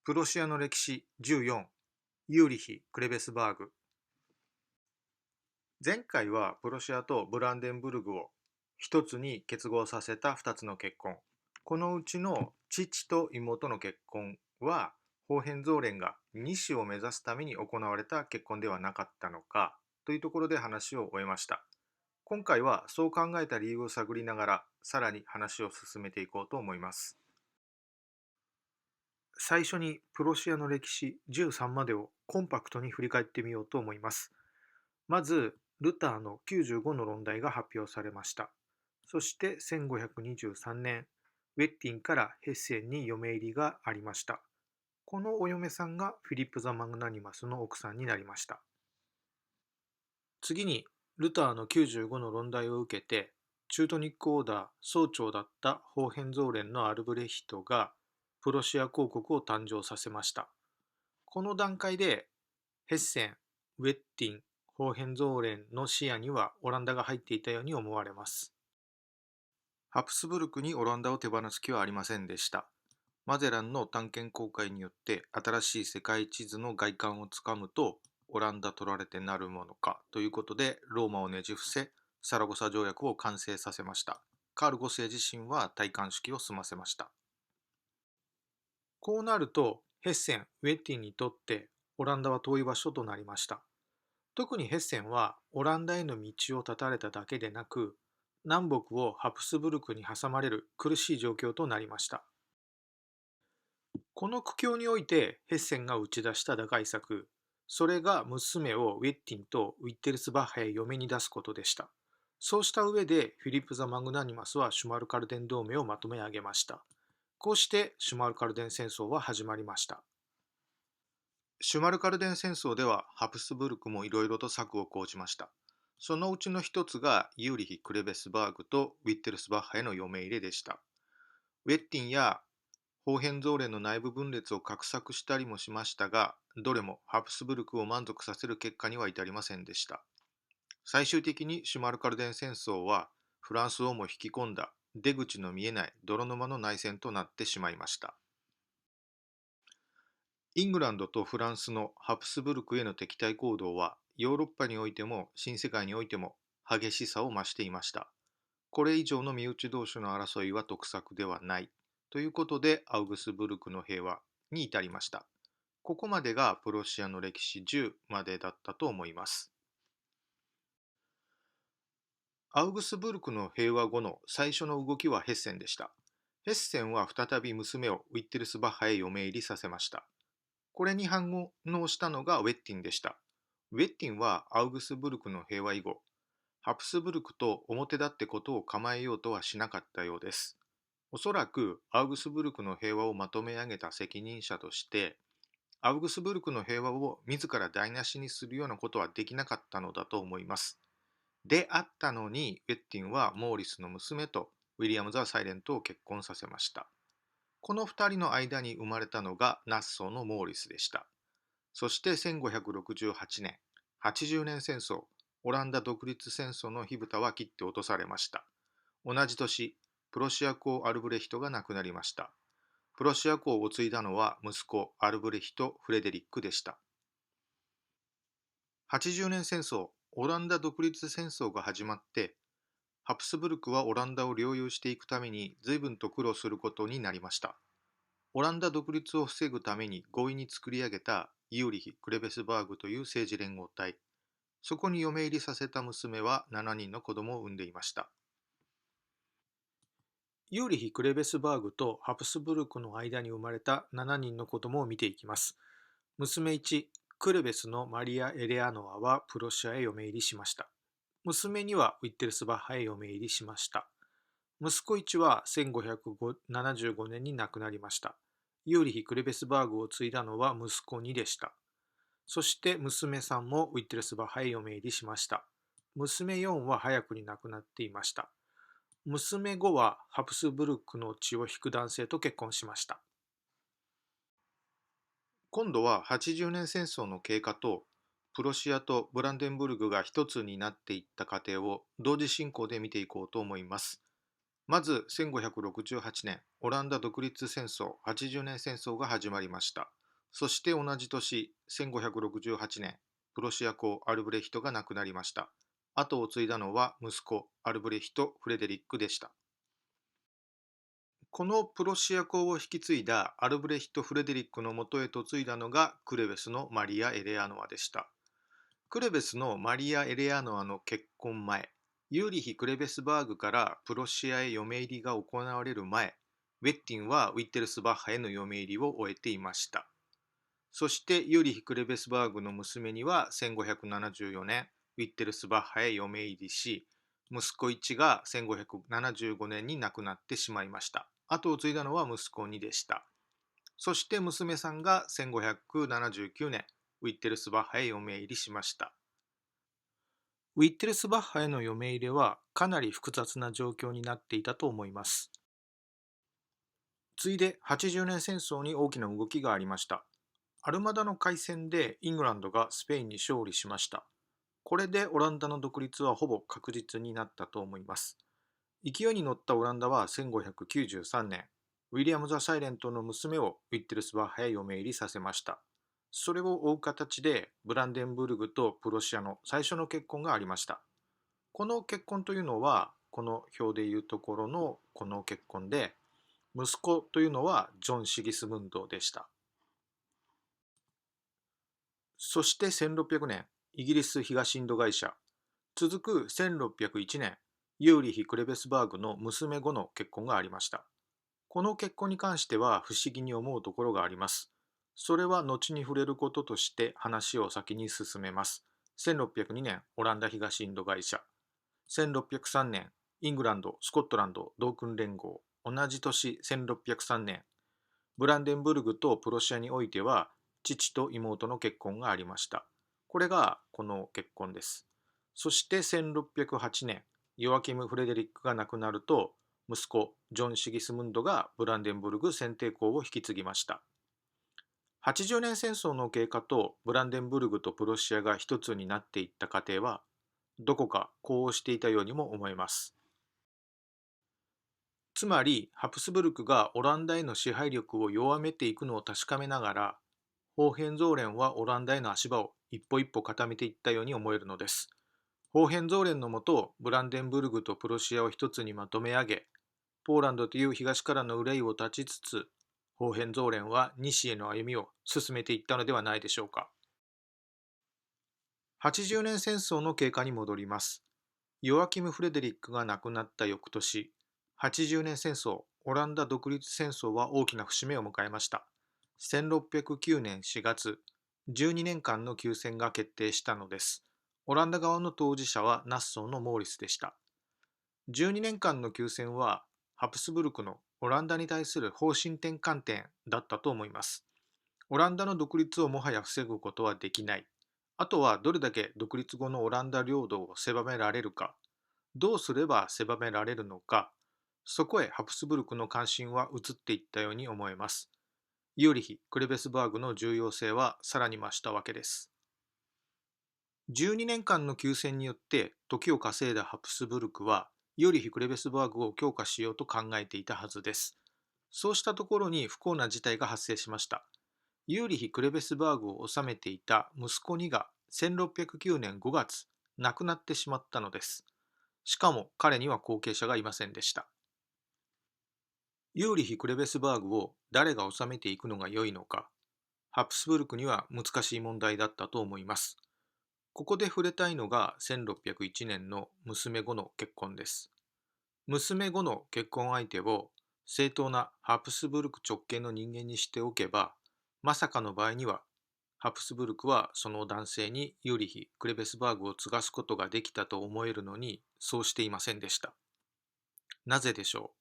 プロシアの歴史14、ユーリヒ・クレベスバーグ。前回はプロシアとブランデンブルグを一つに結合させた2つの結婚。このうちの父と妹の結婚は、ホーヘンゾーレンが西を目指すために行われた結婚ではなかったのかというところで話を終えました。今回はそう考えた理由を探りながら、さらに話を進めていこうと思います。最初にプロシアの歴史13までをコンパクトに振り返ってみようと思います。まず、ルターの95の論題が発表されました。そして1523年、ウェッティンからヘッセンに嫁入りがありました。このお嫁さんがフィリップ・ザ・マグナニマスの奥さんになりました。次に、ルターの95の論題を受けて、チュートニックオーダー総長だったホーヘンゾーレンのアルブレヒトがプロシア公国を誕生させました。この段階でヘッセン、ウェッティン、ホーヘンゾーレンの視野にはオランダが入っていたように思われます。ハプスブルクにオランダを手放す気はありませんでした。マゼランの探検公開によって新しい世界地図の外観をつかむと、オランダ取られてなるものかということでローマをねじ伏せ、サラゴサ条約を完成させました。カール5世自身は戴冠式を済ませました。こうなるとヘッセン、ウェッティンにとってオランダは遠い場所となりました。特にヘッセンはオランダへの道を断たれただけでなく、南北をハプスブルクに挟まれる苦しい状況となりました。この苦境においてヘッセンが打ち出した打開策、それが娘をウェッティンとウィッテルスバッハへ嫁に出すことでした。そうした上でフィリップ・ザ・マグナニマスはシュマルカルデン同盟をまとめ上げました。こうしてシュマルカルデン戦争は始まりました。シュマルカルデン戦争ではハプスブルクもいろいろと策を講じました。そのうちの一つがユーリヒ・クレベスバーグとウィッテルスバッハへの嫁入れでした。ウェッティンやホーヘンゾーレンの内部分裂を画策したりもしましたが、どれもハプスブルクを満足させる結果には至りませんでした。最終的にシュマルカルデン戦争はフランスをも引き込んだ出口の見えない泥沼の内戦となってしまいました。イングランドとフランスのハプスブルクへの敵対行動はヨーロッパにおいても新世界においても激しさを増していました。これ以上の身内同士の争いは得策ではないということでアウグスブルクの平和に至りました。ここまでがプロシアの歴史10までだったと思います。アウグスブルクの平和後の最初の動きはヘッセンでした。ヘッセンは再び娘をウィッテルスバッハへ嫁入りさせました。これに反応したのがウェッティンでした。ウェッティンはアウグスブルクの平和以後、ハプスブルクと表立ってことを構えようとはしなかったようです。おそらくアウグスブルクの平和をまとめ上げた責任者として、アウグスブルクの平和を自ら台無しにするようなことはできなかったのだと思います。であったのに、ウェッティンはモーリスの娘とウィリアム・ザ・サイレントを結婚させました。この2人の間に生まれたのがナッソーのモーリスでした。そして1568年、80年戦争、オランダ独立戦争の火蓋は切って落とされました。同じ年、プロシア公アルブレヒトが亡くなりました。プロシア公を継いだのは息子アルブレヒト・フレデリックでした。80年戦争、オランダ独立戦争が始まって、ハプスブルクはオランダを領有していくために随分と苦労することになりました。オランダ独立を防ぐために強引に作り上げたユーリヒ・クレベスバーグという政治連合体。そこに嫁入りさせた娘は7人の子供を産んでいました。ユーリヒ・クレベスバーグとハプスブルクの間に生まれた7人の子供を見ていきます。娘1、クレベスのマリア・エレアノアはプロシアへ嫁入りしました。娘にはウィッテルスバッハへ嫁入りしました。息子1は1575年に亡くなりました。ユーリヒ・クレベスバーグを継いだのは息子2でした。そして娘さんもウィッテルスバッハへ嫁入りしました。娘4は早くに亡くなっていました。娘5はハプスブルクの血を引く男性と結婚しました。今度は80年戦争の経過とプロシアとブランデンブルグが一つになっていった過程を同時進行で見ていこうと思います。まず1568年、オランダ独立戦争80年戦争が始まりました。そして同じ年、1568年、プロシア公アルブレヒトが亡くなりました。後を継いだのは息子アルブレヒト・フレデリックでした。このプロシア公を引き継いだアルブレヒト・フレデリックのもとへ嫁いだのがクレベスのマリア・エレアノアでした。クレベスのマリア・エレアノアの結婚前、ユーリヒ・クレベスバーグからプロシアへ嫁入りが行われる前、ウェッティンはウィッテルスバッハへの嫁入りを終えていました。そしてユーリヒ・クレベスバーグの娘には1574年、ウィッテルスバッハへ嫁入りし、息子1が1575年に亡くなってしまいました。後を継いだのは息子2でした。そして娘さんが1579年、ウィッテルスバッハへ嫁入りしました。ウィッテルスバッハへの嫁入れはかなり複雑な状況になっていたと思います。ついで80年戦争に大きな動きがありました。アルマダの海戦でイングランドがスペインに勝利しました。これでオランダの独立はほぼ確実になったと思います。勢いに乗ったオランダは1593年、ウィリアム・ザ・サイレントの娘をウィッテルスバッハへ嫁入りさせました。それを追う形でブランデンブルグとプロシアの最初の結婚がありました。この結婚というのは、この表でいうところのこの結婚で、息子というのはジョン・シギスムンドでした。そして1600年、イギリス東インド会社。続く1601年、ユーリヒ・クレベスバーグの娘後の結婚がありました。この結婚に関しては不思議に思うところがあります。それは後に触れることとして話を先に進めます。1602年、オランダ東インド会社。1603年、イングランド、スコットランド同訓連合。同じ年、1603年、ブランデンブルグとプロシアにおいては、父と妹の結婚がありました。これがこの結婚です。そして1608年、ヨアキム・フレデリックが亡くなると、息子、ジョン・シギスムンドがブランデンブルグ選定校を引き継ぎました。80年戦争の経過とブランデンブルグとプロシアが一つになっていった過程は、どこか呼応していたようにも思えます。つまり、ハプスブルクがオランダへの支配力を弱めていくのを確かめながら、ホーヘンゾーレンはオランダへの足場を一歩一歩固めていったように思えるのです。ホーヘンゾーレンのもと、ブランデンブルグとプロシアを一つにまとめ上げ、ポーランドという東からの憂いを断ちつつ、ホーヘンゾーレンは西への歩みを進めていったのではないでしょうか。80年戦争の経過に戻ります。ヨアキム・フレデリックが亡くなった翌年、80年戦争、オランダ独立戦争は大きな節目を迎えました。1609年4月、12年間の休戦が決定したのです。オランダ側の当事者はナッソーのモーリスでした。12年間の休戦は、ハプスブルクのオランダに対する方針転換点だったと思います。オランダの独立をもはや防ぐことはできない。あとはどれだけ独立後のオランダ領土を狭められるか、どうすれば狭められるのか、そこへハプスブルクの関心は移っていったように思えます。ユーリヒ・クレベスバーグの重要性はさらに増したわけです。12年間の休戦によって時を稼いだハプスブルクは、ユーリヒ・クレベスバーグを強化しようと考えていたはずです。そうしたところに不幸な事態が発生しました。ユーリヒ・クレベスバーグを治めていた息子2が1609年5月、亡くなってしまったのです。しかも彼には後継者がいませんでした。ユーリヒ・クレベスバーグを誰が治めていくのが良いのか、ハプスブルクには難しい問題だったと思います。ここで触れたいのが1601年の娘後の結婚です。娘後の結婚相手を正当なハプスブルク直系の人間にしておけば、まさかの場合には、ハプスブルクはその男性にユーリヒ・クレベスバーグを継がすことができたと思えるのに、そうしていませんでした。なぜでしょ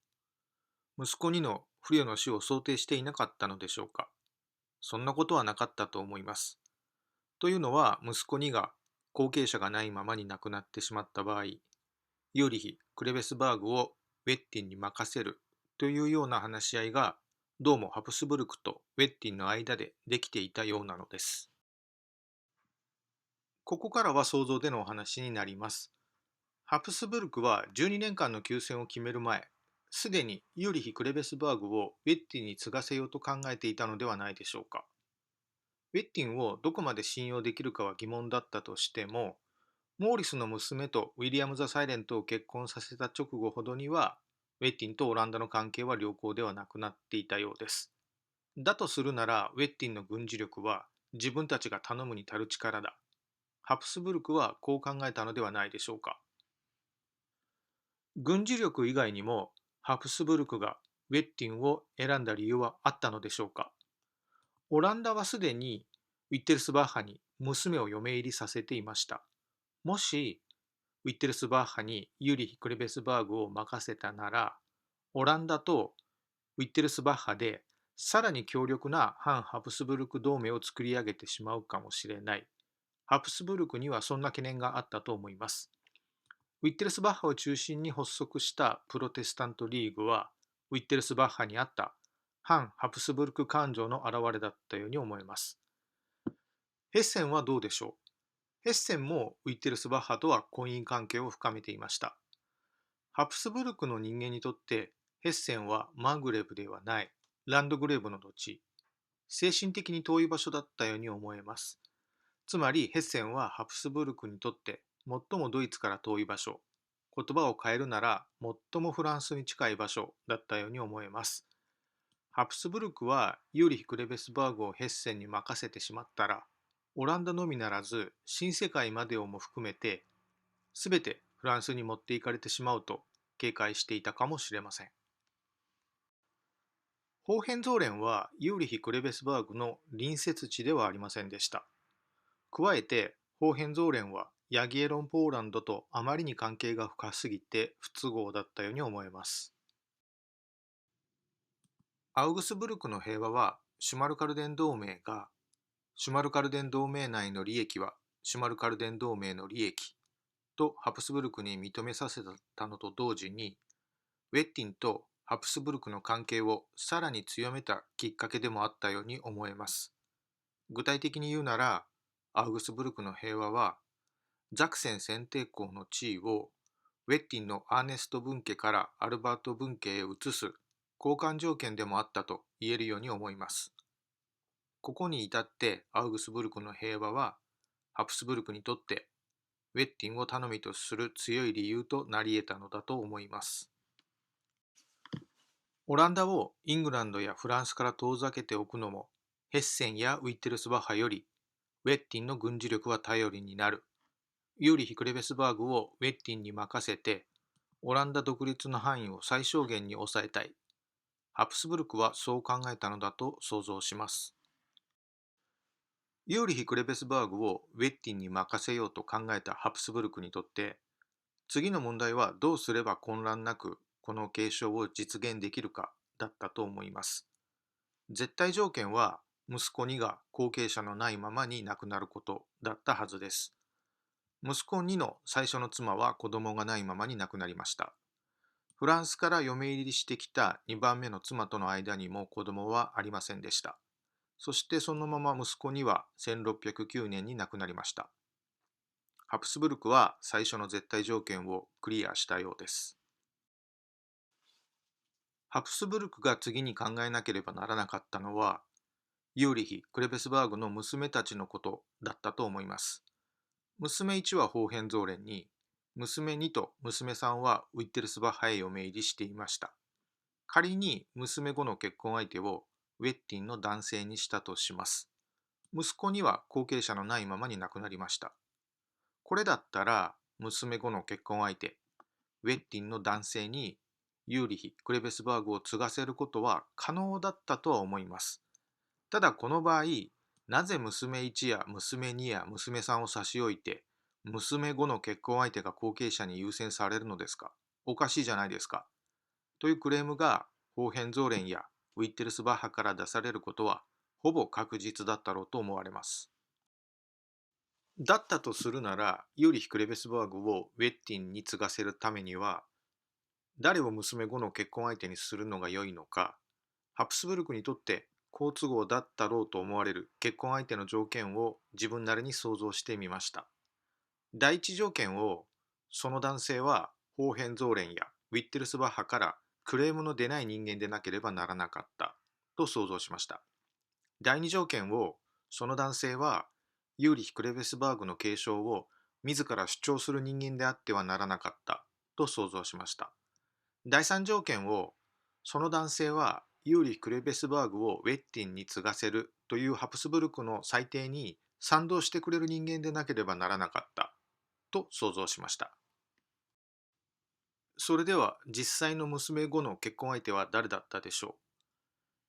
う。息子にの不慮の死を想定していなかったのでしょうか。そんなことはなかったと思います。というのは、息子にが後継者がないままに亡くなってしまった場合、ユーリヒ・クレベスバーグをウェッティンに任せるというような話し合いが、どうもハプスブルクとウェッティンの間でできていたようなのです。ここからは想像でのお話になります。ハプスブルクは12年間の休戦を決める前、すでにユーリヒ・クレベスバーグをウェッティンに継がせようと考えていたのではないでしょうか。ウェッティンをどこまで信用できるかは疑問だったとしても、モーリスの娘とウィリアム・ザ・サイレントを結婚させた直後ほどには、ウェッティンとオランダの関係は良好ではなくなっていたようです。だとするなら、ウェッティンの軍事力は自分たちが頼むに足る力だ。ハプスブルクはこう考えたのではないでしょうか。軍事力以外にも、ハプスブルクがウェッティンを選んだ理由はあったのでしょうか。オランダはすでにウィッテルスバッハに娘を嫁入りさせていました。もしウィッテルスバッハにユーリヒ・クレベスバーグを任せたなら、オランダとウィッテルスバッハでさらに強力な反ハプスブルク同盟を作り上げてしまうかもしれない。ハプスブルクにはそんな懸念があったと思います。ウィッテルスバッハを中心に発足したプロテスタントリーグは、ウィッテルスバッハにあった反ハプスブルク感情の表れだったように思えます。ヘッセンはどうでしょう。ヘッセンもウィッテルスバッハとは婚姻関係を深めていました。ハプスブルクの人間にとってヘッセンはマグレブではないランドグレーブの土地、精神的に遠い場所だったように思えます。つまりヘッセンはハプスブルクにとって最もドイツから遠い場所、言葉を変えるなら最もフランスに近い場所だったように思えます。ハプスブルクはユーリヒ・クレベスバーグをヘッセンに任せてしまったら、オランダのみならず新世界までをも含めて全てフランスに持っていかれてしまうと警戒していたかもしれません。ホーヘンゾーレンはユーリヒ・クレベスバーグの隣接地ではありませんでした。加えて、ホーヘンゾーレンはヤギエロン・ポーランドとあまりに関係が深すぎて不都合だったように思えます。アウグスブルクの平和はシュマルカルデン同盟が、シュマルカルデン同盟内の利益はシュマルカルデン同盟の利益とハプスブルクに認めさせたのと同時に、ウェッティンとハプスブルクの関係をさらに強めたきっかけでもあったように思えます。具体的に言うなら、アウグスブルクの平和はザクセン選定校の地位をウェッティンのアーネスト分家からアルバート分家へ移す交換条件でもあったと言えるように思います。ここに至ってアウグスブルクの平和はハプスブルクにとってウェッティンを頼みとする強い理由となり得たのだと思います。オランダをイングランドやフランスから遠ざけておくのも、ヘッセンやウィッテルスバッハよりウェッティンの軍事力は頼りになる。ユーリヒ・クレベスバーグをウェッティンに任せて、オランダ独立の範囲を最小限に抑えたい。ハプスブルクはそう考えたのだと想像します。ユーリヒ・クレベスバーグをウェッティンに任せようと考えたハプスブルクにとって、次の問題はどうすれば混乱なくこの継承を実現できるかだったと思います。絶対条件は息子2が後継者のないままに亡くなることだったはずです。息子2の最初の妻は子供がないままに亡くなりました。フランスから嫁入りしてきた2番目の妻との間にも子供はありませんでした。そしてそのまま息子には1609年に亡くなりました。ハプスブルクは最初の絶対条件をクリアしたようです。ハプスブルクが次に考えなければならなかったのは、ユーリヒ・クレベスバーグの娘たちのことだったと思います。娘1はホーヘンゾーレンに、娘2と娘3はウィッテルスバッハへ嫁入りしていました。仮に娘5の結婚相手をウェッティンの男性にしたとします。息子には後継者のないままに亡くなりました。これだったら娘5の結婚相手、ウェッティンの男性にユーリヒ・クレベスバーグを継がせることは可能だったとは思います。ただこの場合、なぜ娘1や娘2や娘3を差し置いて、娘5の結婚相手が後継者に優先されるのですか。おかしいじゃないですか。というクレームがホーヘンゾーレンやウィッテルスバッハから出されることはほぼ確実だったろうと思われます。だったとするなら、ユーリヒ・クレベスバーグをウェッティンに継がせるためには、誰を娘5の結婚相手にするのが良いのか、ハプスブルクにとって好都合だったろうと思われる結婚相手の条件を自分なりに想像してみました。第一条件を、その男性はホーヘンゾーレンやウィッテルスバッハからクレームの出ない人間でなければならなかったと想像しました。第二条件を、その男性はユーリヒ・クレベスバーグの継承を自ら主張する人間であってはならなかったと想像しました。第三条件を、その男性はユーリヒ・クレベスバーグをウェッティンに継がせるというハプスブルクの裁定に賛同してくれる人間でなければならなかったと想像しました。それでは実際の娘後の結婚相手は誰だったでしょう。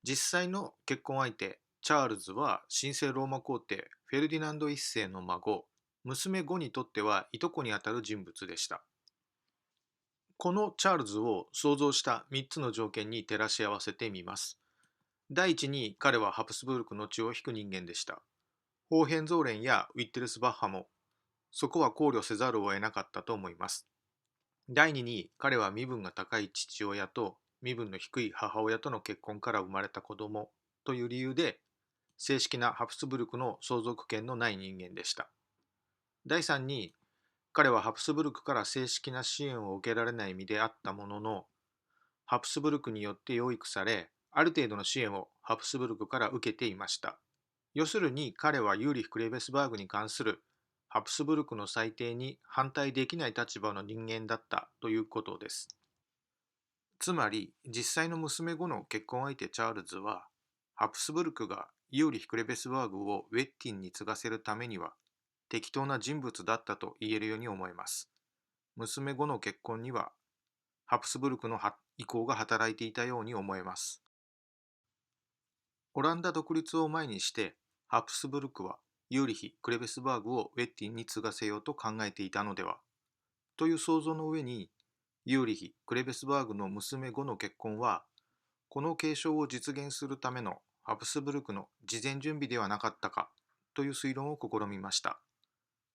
実際の結婚相手、チャールズは神聖ローマ皇帝フェルディナンド一世の孫、娘後にとってはいとこにあたる人物でした。このチャールズを想像した3つの条件に照らし合わせてみます。第一に、彼はハプスブルクの血を引く人間でした。ホーヘンゾーレンやウィッテルスバッハもそこは考慮せざるを得なかったと思います。第二に、彼は身分が高い父親と身分の低い母親との結婚から生まれた子供という理由で、正式なハプスブルクの相続権のない人間でした。第三に、彼はハプスブルクから正式な支援を受けられない身であったものの、ハプスブルクによって養育され、ある程度の支援をハプスブルクから受けていました。要するに、彼はユーリヒ・クレベスバーグに関するハプスブルクの裁定に反対できない立場の人間だったということです。つまり、実際の娘後の結婚相手チャールズは、ハプスブルクがユーリヒ・クレベスバーグをウェッティンに継がせるためには適当な人物だったと言えるように思います。娘後の結婚にはハプスブルクの意向が働いていたように思えます。オランダ独立を前にして、ハプスブルクはユーリヒ・クレベスバーグをウェッティンに継がせようと考えていたのでは、という想像の上に、ユーリヒ・クレベスバーグの娘後の結婚は、この継承を実現するためのハプスブルクの事前準備ではなかったかという推論を試みました。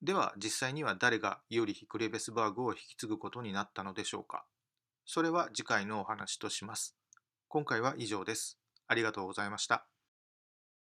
では実際には誰がユーリヒ・クレベスバーグを引き継ぐことになったのでしょうか。それは次回のお話とします。今回は以上です。ありがとうございました。